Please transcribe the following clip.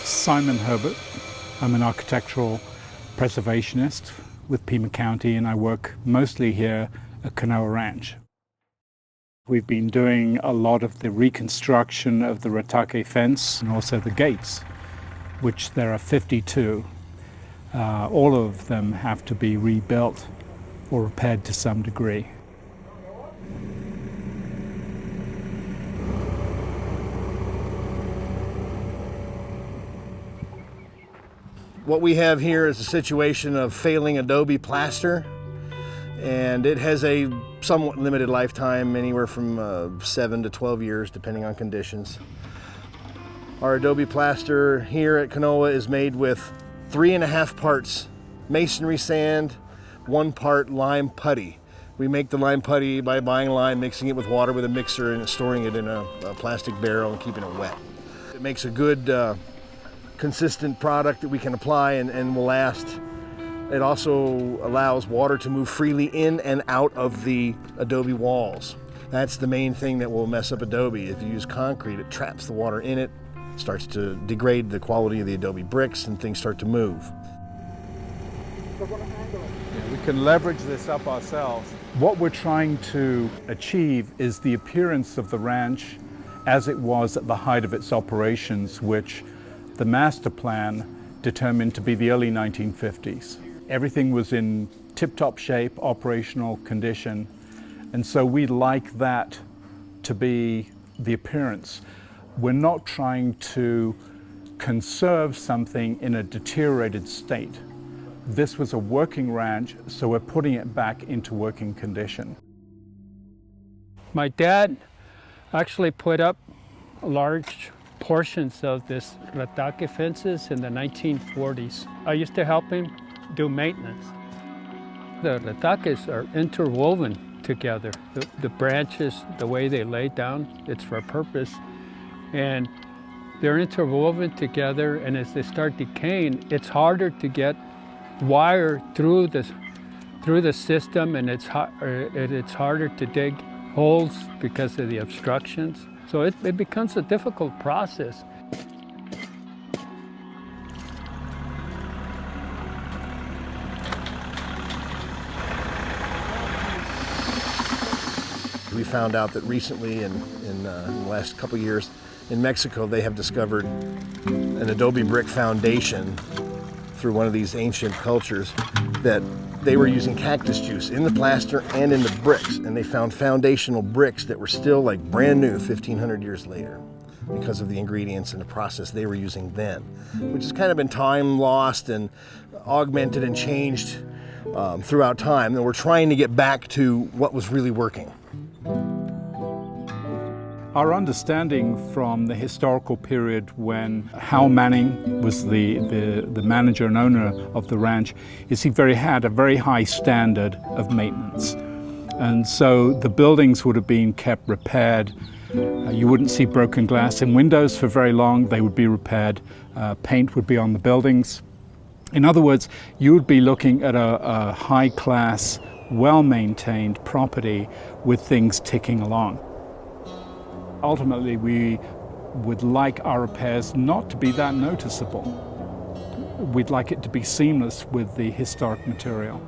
Simon Herbert. I'm an architectural preservationist with Pima County, and I work mostly here at Canoa Ranch. We've been doing a lot of the reconstruction of the retaque fence and also the gates, which there are 52. All of them have to be rebuilt or repaired to some degree. What we have here is a situation of failing Adobe Plaster, and it has a somewhat limited lifetime, anywhere from 7 to 12 years, depending on conditions. Our Adobe Plaster here at Canoa is made with 3.5 parts masonry sand, 1 part lime putty. We make the lime putty by buying lime, mixing it with water with a mixer, and storing it in a plastic barrel and keeping it wet. It makes a good consistent product that we can apply and will last. It also allows water to move freely in and out of the adobe walls. That's the main thing that will mess up adobe. If you use concrete, it traps the water in it, starts to degrade the quality of the adobe bricks, and things start to move. We can leverage this up ourselves. What we're trying to achieve is the appearance of the ranch as it was at the height of its operations, which the master plan determined to be the early 1950s. Everything was in tip-top shape, operational condition, and so we like that to be the appearance. We're not trying to conserve something in a deteriorated state. This was a working ranch, so we're putting it back into working condition. My dad actually put up large portions of this retaque fences in the 1940s. I used to help him do maintenance. The retaques are interwoven together. The branches, the way they lay down, it's for a purpose. And they're interwoven together, and as they start decaying, it's harder to get wire through the system, and it's harder to dig holes because of the obstructions. So it becomes a difficult process. We found out that recently, in the last couple years, in Mexico, they have discovered an adobe brick foundation through one of these ancient cultures that they were using cactus juice in the plaster and in the bricks, and they found foundational bricks that were still like brand new 1,500 years later because of the ingredients and the process they were using then, which has kind of been time lost and augmented and changed throughout time, and we're trying to get back to what was really working. Our understanding from the historical period when Hal Manning was the manager and owner of the ranch is he had a very high standard of maintenance. And so the buildings would have been kept repaired. You wouldn't see broken glass in windows for very long. They would be repaired. Paint would be on the buildings. In other words, you would be looking at a high-class, well-maintained property with things ticking along. Ultimately, we would like our repairs not to be that noticeable. We'd like it to be seamless with the historic material.